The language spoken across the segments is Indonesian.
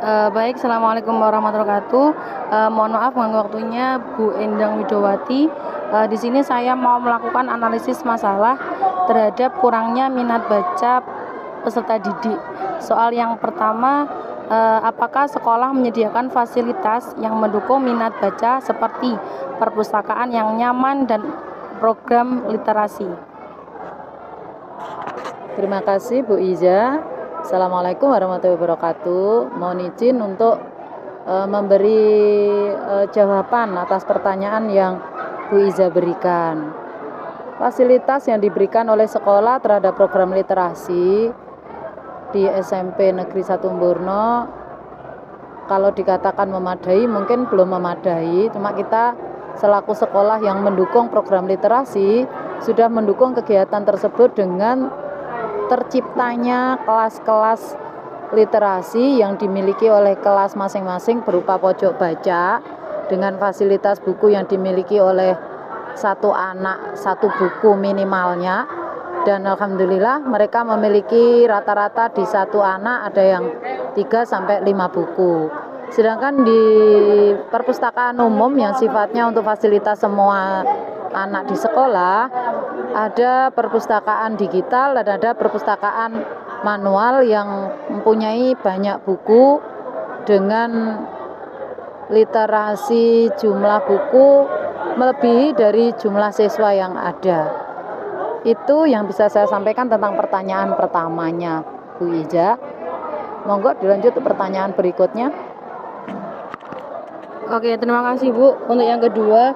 Baik, assalamualaikum warahmatullahi wabarakatuh. Mohon maaf mengganggu waktunya Bu Endang Widowati. Di sini saya mau melakukan analisis masalah terhadap kurangnya minat baca peserta didik. Soal yang pertama, apakah sekolah menyediakan fasilitas yang mendukung minat baca seperti perpustakaan yang nyaman dan program literasi? Terima kasih Bu Iza. Assalamualaikum warahmatullahi wabarakatuh. Mohon izin untuk memberi jawaban atas pertanyaan yang Bu Iza berikan. Fasilitas yang diberikan oleh sekolah terhadap program literasi di SMP Negeri 1 Mburno, kalau dikatakan memadai mungkin belum memadai, cuma kita selaku sekolah yang mendukung program literasi sudah mendukung kegiatan tersebut dengan terciptanya kelas-kelas literasi yang dimiliki oleh kelas masing-masing berupa pojok baca dengan fasilitas buku yang dimiliki oleh satu anak satu buku minimalnya, dan alhamdulillah mereka memiliki rata-rata di satu anak ada yang 3 sampai 5 buku. Sedangkan di perpustakaan umum yang sifatnya untuk fasilitas semua anak di sekolah, ada perpustakaan digital dan ada perpustakaan manual yang mempunyai banyak buku dengan literasi jumlah buku melebihi dari jumlah siswa yang ada. Itu yang bisa saya sampaikan tentang pertanyaan pertamanya, Bu Iza. Monggo dilanjut ke pertanyaan berikutnya. Oke, terima kasih Bu. Untuk yang kedua,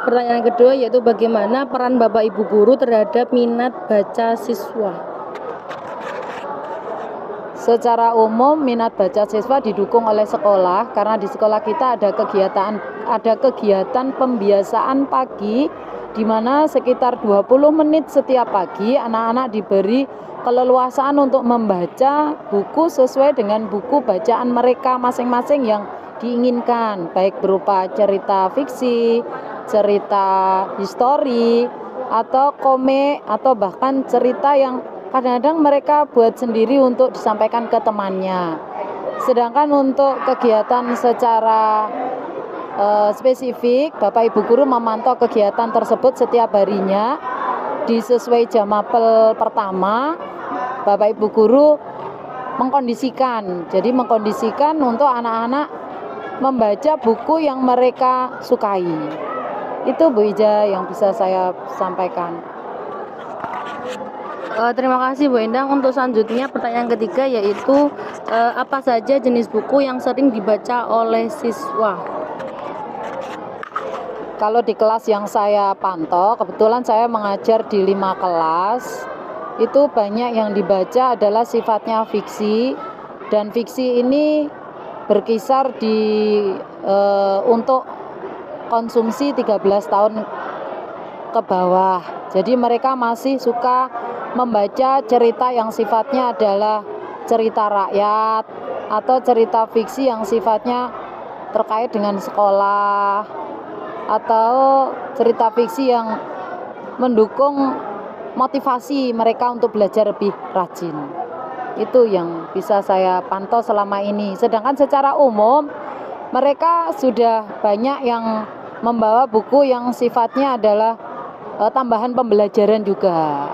pertanyaan kedua yaitu bagaimana peran Bapak Ibu guru terhadap minat baca siswa? Secara umum minat baca siswa didukung oleh sekolah karena di sekolah kita ada kegiatan pembiasaan pagi di mana sekitar 20 menit setiap pagi anak-anak diberi keleluasaan untuk membaca buku sesuai dengan buku bacaan mereka masing-masing yang diinginkan, baik berupa cerita fiksi, cerita histori, atau komik, atau bahkan cerita yang kadang-kadang mereka buat sendiri untuk disampaikan ke temannya. Sedangkan untuk kegiatan secara spesifik, Bapak Ibu guru memantau kegiatan tersebut setiap harinya. Di sesuai jam apel pertama, Bapak Ibu guru mengkondisikan untuk anak-anak membaca buku yang mereka sukai. Itu Bu Ija yang bisa saya sampaikan. Terima kasih Bu Endang. Untuk selanjutnya pertanyaan ketiga yaitu apa saja jenis buku yang sering dibaca oleh siswa? Kalau di kelas yang saya pantau, kebetulan saya mengajar di 5 kelas, itu banyak yang dibaca adalah sifatnya fiksi, dan fiksi ini berkisar untuk konsumsi 13 tahun ke bawah. Jadi mereka masih suka membaca cerita yang sifatnya adalah cerita rakyat atau cerita fiksi yang sifatnya terkait dengan sekolah atau cerita fiksi yang mendukung motivasi mereka untuk belajar lebih rajin. Itu yang bisa saya pantau selama ini. Sedangkan secara umum mereka sudah banyak yang membawa buku yang sifatnya adalah tambahan pembelajaran juga.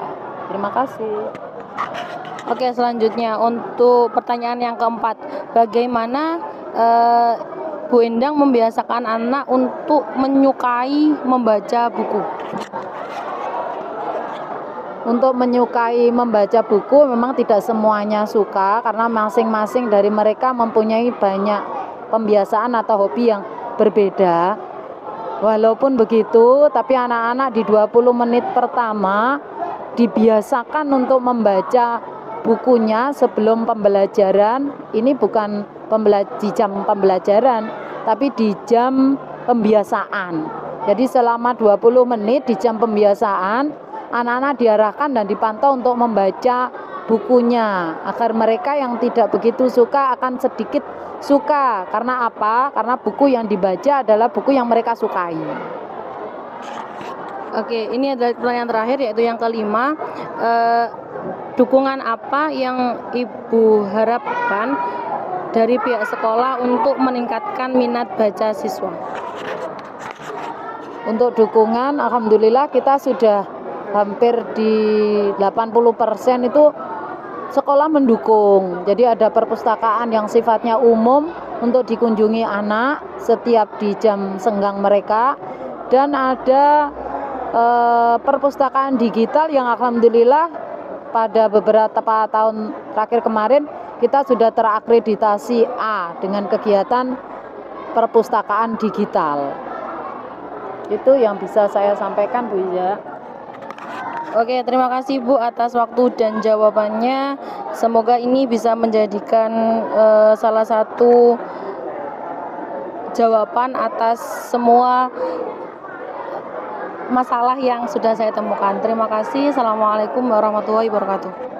Terima kasih. Oke, selanjutnya untuk pertanyaan yang keempat, bagaimana Bu Endang membiasakan anak untuk menyukai membaca buku? Untuk menyukai membaca buku memang tidak semuanya suka karena masing-masing dari mereka mempunyai banyak pembiasaan atau hobi yang berbeda. Walaupun begitu, tapi anak-anak di 20 menit pertama dibiasakan untuk membaca bukunya sebelum pembelajaran. Ini bukan di jam pembelajaran, tapi di jam pembiasaan. Jadi selama 20 menit di jam pembiasaan, anak-anak diarahkan dan dipantau untuk membaca bukunya agar mereka yang tidak begitu suka akan sedikit suka. Karena apa? Karena buku yang dibaca adalah buku yang mereka sukai. Oke, ini adalah pertanyaan terakhir yaitu yang kelima. Dukungan apa yang Ibu harapkan dari pihak sekolah untuk meningkatkan minat baca siswa? Untuk dukungan, alhamdulillah kita sudah hampir di 80% itu sekolah mendukung. Jadi ada perpustakaan yang sifatnya umum untuk dikunjungi anak setiap di jam senggang mereka, dan ada perpustakaan digital yang alhamdulillah pada beberapa tahun terakhir kemarin kita sudah terakreditasi A dengan kegiatan perpustakaan digital. Itu yang bisa saya sampaikan, Bu Iza. Oke, terima kasih Bu atas waktu dan jawabannya. Semoga ini bisa menjadikan salah satu jawaban atas semua masalah yang sudah saya temukan. Terima kasih. Assalamualaikum warahmatullahi wabarakatuh.